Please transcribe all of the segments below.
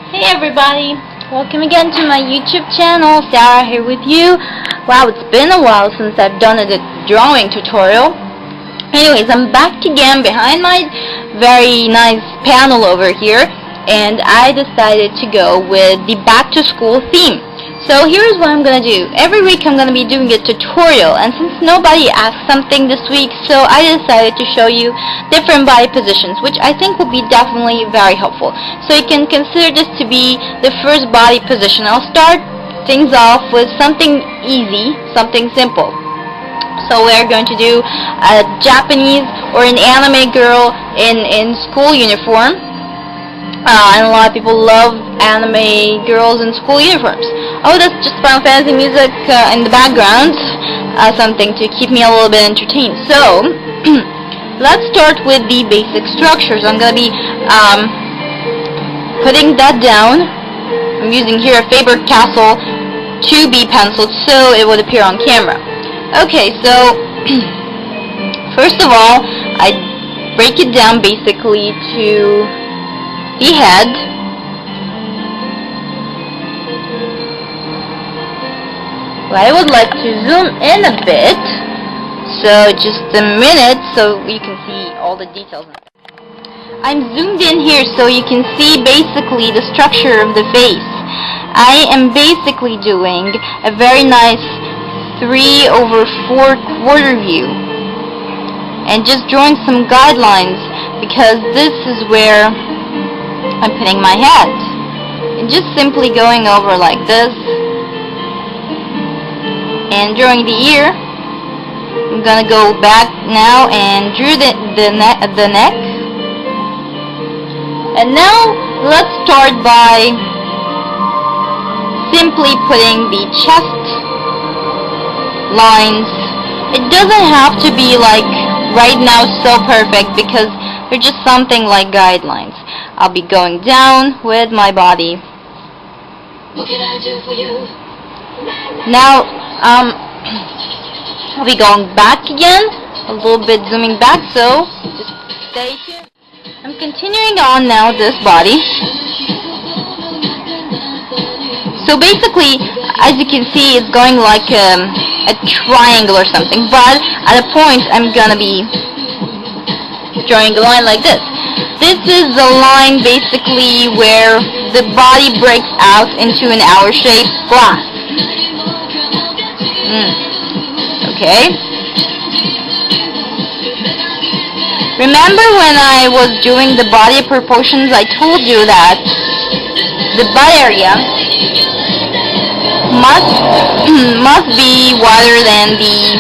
Hey everybody, welcome again to my YouTube channel. Sarah here with you. Wow, it's been a while since I've done a drawing tutorial. Anyways, I'm back again behind my very nice panel over here, and I decided to go with the back to school theme. So here's what I'm gonna do. Every week I'm gonna be doing a tutorial, and since nobody asked something this week, so I decided to show you different body positions, which I think will be definitely very helpful. So you can consider this to be the first body position. I'll start things off with something easy, something simple. So we're going to do a Japanese or an anime girl in school uniform. And a lot of people love anime girls in school uniforms. Oh, that's just Final Fantasy music in the background, something to keep me a little bit entertained. So, let's start with the basic structures. I'm going to be putting that down. I'm using here a Faber-Castell 2B pencil so it would appear on camera. Okay, so first of all, I break it down basically to the head, I would like to zoom in a bit, so just a minute so you can see all the details. I'm zoomed in here so you can see basically the structure of the face. I am basically doing a very nice 3/4 quarter view and just drawing some guidelines because this is where I'm putting my head, and just simply going over like this and drawing the ear. I'm gonna go back now and drew the neck, and now let's start by simply putting the chest lines. It doesn't have to be like right now so perfect because they're just something like guidelines. I'll be going down with my body. What can I do for you? Now, I'll be going back again, a little bit zooming back, so just stay tuned. I'm continuing on now this body. So basically, as you can see, it's going like a triangle or something, but at a point I'm gonna be drawing a line like this. This is the line basically where the body breaks out into an hour-shaped glass. Okay. Remember when I was doing the body proportions, I told you that the butt area must be wider than the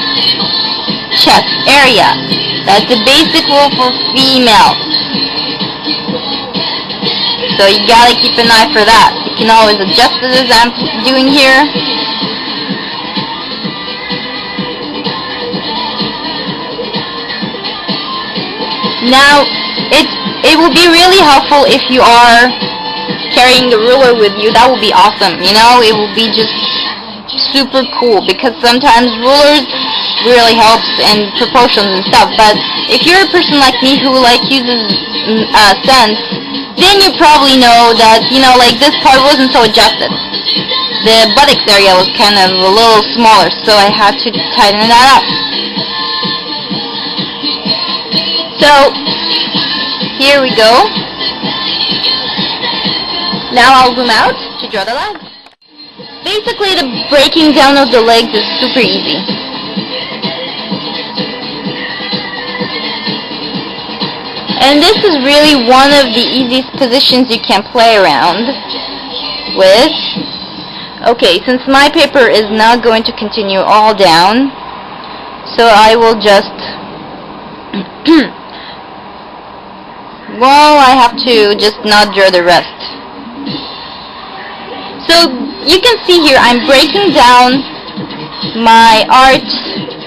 chest area. That's the basic rule for females. So you gotta keep an eye for that. You can always adjust it as I'm doing here. Now, it will be really helpful if you are carrying the ruler with you. That would be awesome. You know, it will be just super cool because sometimes rulers really helps in proportions and stuff. But if you're a person like me who uses sense, then you probably know that, like this part wasn't so adjusted. The buttocks area was kind of a little smaller, so I had to tighten that up. So, here we go. Now I'll zoom out to draw the legs. Basically, the breaking down of the legs is super easy. And this is really one of the easiest positions you can play around with. Okay, since my paper is not going to continue all down, so I will just well, I have to just not draw the rest. So you can see here I'm breaking down my art,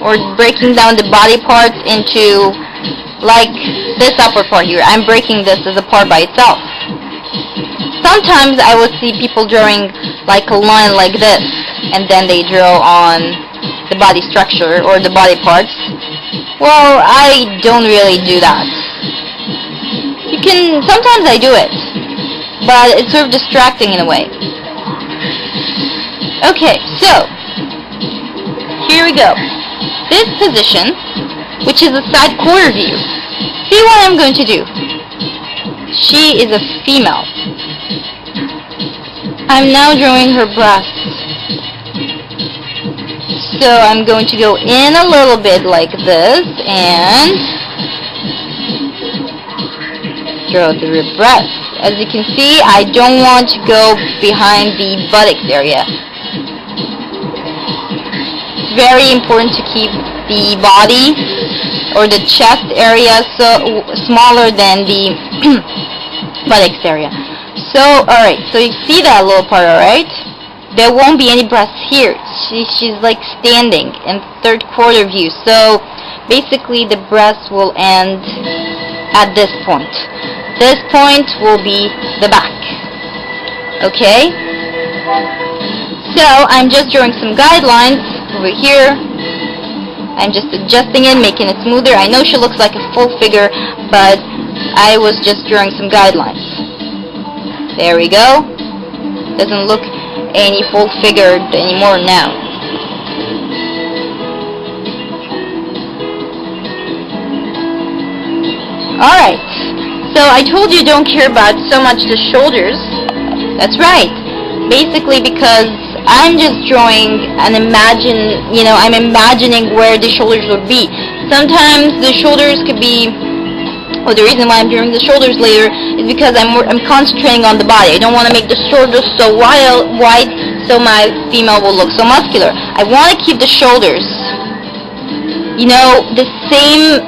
or breaking down the body parts into like this upper part here. I'm breaking this as a part by itself. Sometimes I will see people drawing like a line like this, and then they draw on the body structure or the body parts. Well, I don't really do that. Sometimes I do it, but it's sort of distracting in a way. Okay, so here we go. This position, which is a side quarter view. See what I'm going to do. She is a female. I'm now drawing her breasts. So I'm going to go in a little bit like this and draw the breasts. As you can see, I don't want to go behind the buttocks area. It's very important to keep the body or the chest area so smaller than the buttocks area. So, alright, so you see that little part, alright? There won't be any breasts here. She's like standing in third quarter view. So, basically the breast will end at this point. This point will be the back. Okay? So, I'm just drawing some guidelines over here. I'm just adjusting it, making it smoother. I know she looks like a full figure, but I was just drawing some guidelines. There we go. Doesn't look any full figured anymore now. Alright. So I told you don't care about so much the shoulders. That's right. Basically because I'm just drawing and I'm imagining where the shoulders would be. Sometimes the shoulders could be, well, the reason why I'm drawing the shoulders later is because I'm concentrating on the body. I don't want to make the shoulders so wide so my female will look so muscular. I want to keep the shoulders, the same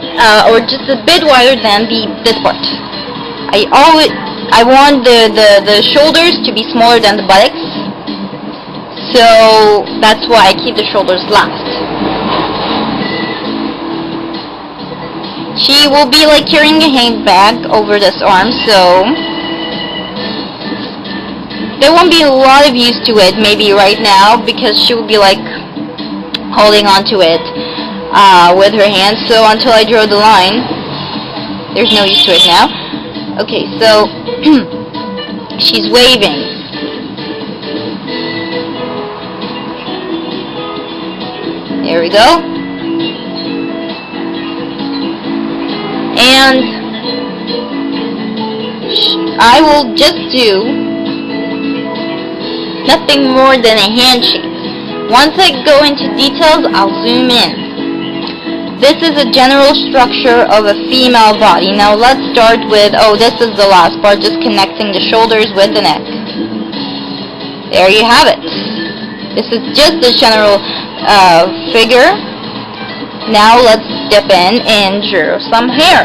or just a bit wider than this part. I want the shoulders to be smaller than the buttocks. So that's why I keep the shoulders last. She will be like carrying a handbag over this arm, so there won't be a lot of use to it maybe right now because she will be like holding on to it with her hands. So until I draw the line, there's no use to it now. Okay, so she's waving. There we go. And I will just do nothing more than a handshake. Once I go into details, I'll zoom in. This is a general structure of a female body. Now let's start with, this is the last part, just connecting the shoulders with the neck. There you have it. This is just a general figure. Now let's step in and draw some hair.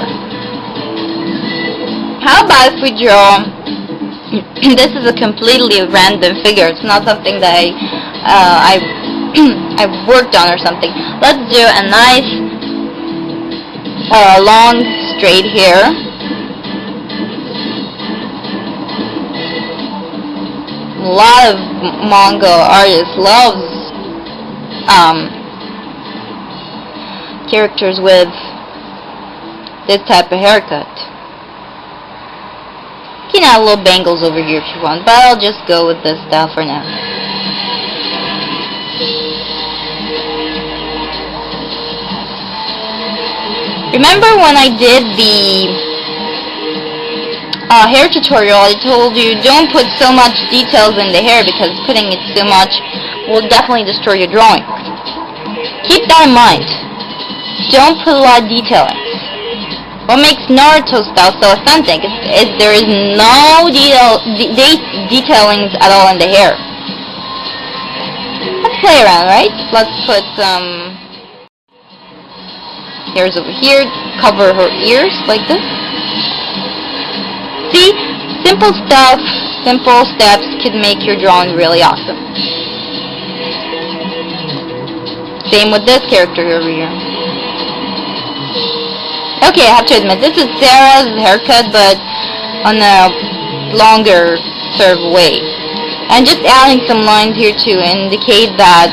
How about if we draw, this is a completely random figure, it's not something that I've worked on or something. Let's do a nice long straight hair. A lot of manga artists loves characters with this type of haircut. You can add little bangles over here if you want, but I'll just go with this style for now. Remember when I did the hair tutorial, I told you don't put so much details in the hair because putting it so much will definitely destroy your drawing. Keep that in mind. Don't put a lot of detailing. What makes Naruto style so authentic is there is no detailings at all in the hair. Let's play around, right? Let's put some hairs over here, cover her ears like this. See? Simple stuff, simple steps can make your drawing really awesome. Same with this character over here. Okay, I have to admit, this is Sarah's haircut, but on a longer sort of way. I'm just adding some lines here to indicate that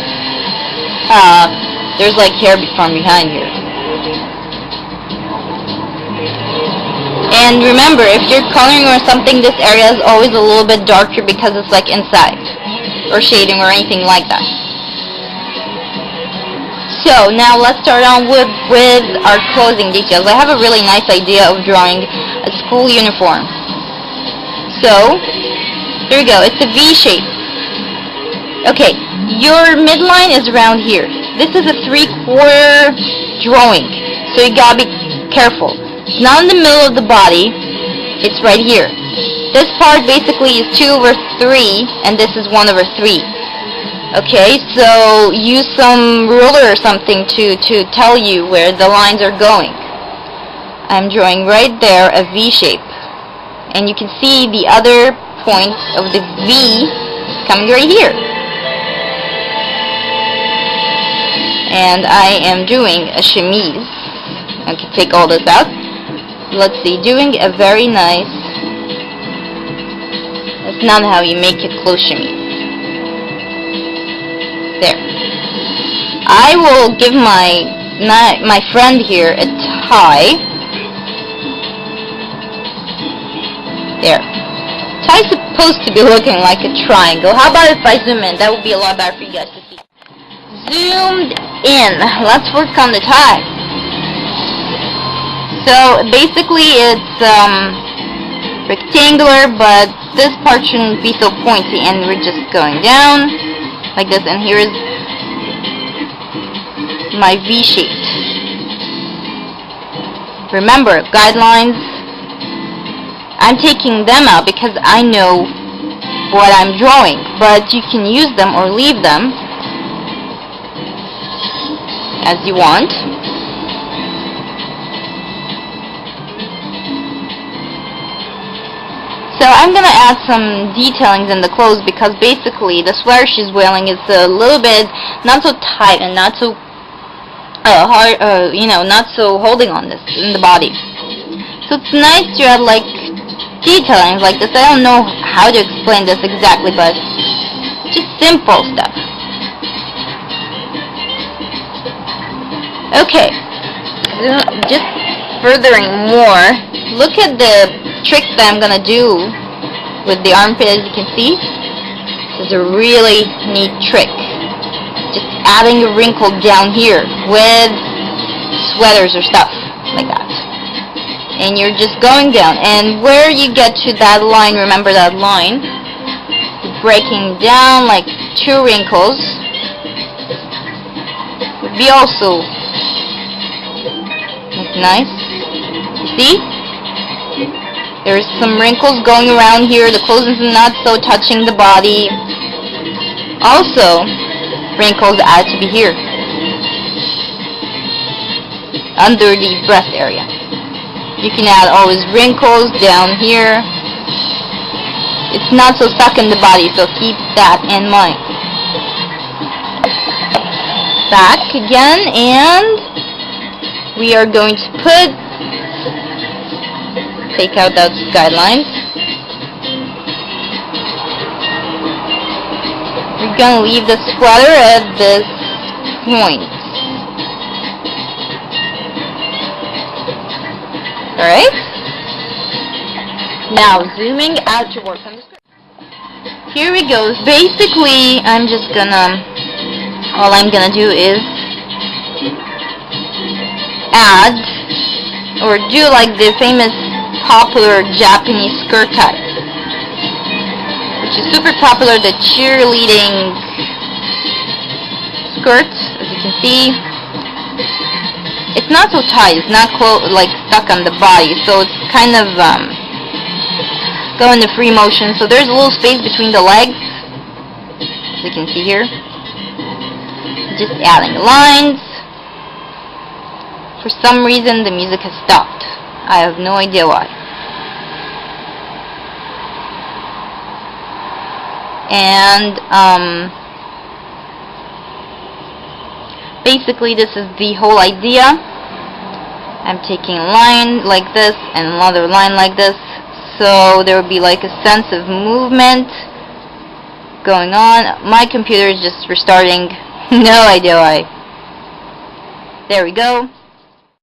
there's like hair from behind here. And remember, if you're coloring or something, this area is always a little bit darker because it's like inside, or shading or anything like that. So now let's start on with our clothing details. I have a really nice idea of drawing a school uniform. So here we go. It's a V shape. Okay, your midline is around here. This is a 3/4 drawing, so you gotta be careful. It's not in the middle of the body. It's right here. This part basically is 2/3, and this is 1/3. Okay, so use some ruler or something to tell you where the lines are going. I'm drawing right there a V shape. And you can see the other point of the V coming right here. And I am doing a chemise. I can take all this out. Let's see, doing a very nice... That's not how you make a close chemise. There. I will give my friend here a tie. There. Tie's supposed to be looking like a triangle. How about if I zoom in? That would be a lot better for you guys to see. Zoomed in. Let's work on the tie. So basically it's rectangular, but this part shouldn't be so pointy, and we're just going down like this, and here is my V shape. Remember, guidelines, I'm taking them out because I know what I'm drawing, but you can use them or leave them as you want. So I'm gonna add some detailings in the clothes because basically the sweater she's wearing is a little bit not so tight and not so hard, not so holding on this in the body. So it's nice to add like detailings like this. I don't know how to explain this exactly, but just simple stuff. Okay, just furthering more, look at the trick that I'm gonna do with the armpit. As you can see, this is a really neat trick. Just adding a wrinkle down here with sweaters or stuff like that. And you're just going down, and where you get to that line, remember that line, you're breaking down like 2 wrinkles. Would be also nice. You see? There's some wrinkles going around here. The clothes is not so touching the body. Also, wrinkles add to be here, under the breast area. You can add always wrinkles down here. It's not so stuck in the body, so keep that in mind. Back again, and we are going to take out those guidelines. We're going to leave the sweater at this point. Alright? Now zooming out to work on the script. Here we go. Basically, all I'm gonna do is add or do like the famous popular Japanese skirt type, which is super popular, the cheerleading skirts, as you can see. It's not so tight, it's not like stuck on the body, so it's kind of going to free motion, so there's a little space between the legs, as you can see here. Just adding lines. For some reason the music has stopped. I have no idea why. And basically this is the whole idea. I'm taking a line like this and another line like this, so there will be like a sense of movement going on. My computer is just restarting. No idea why. There we go.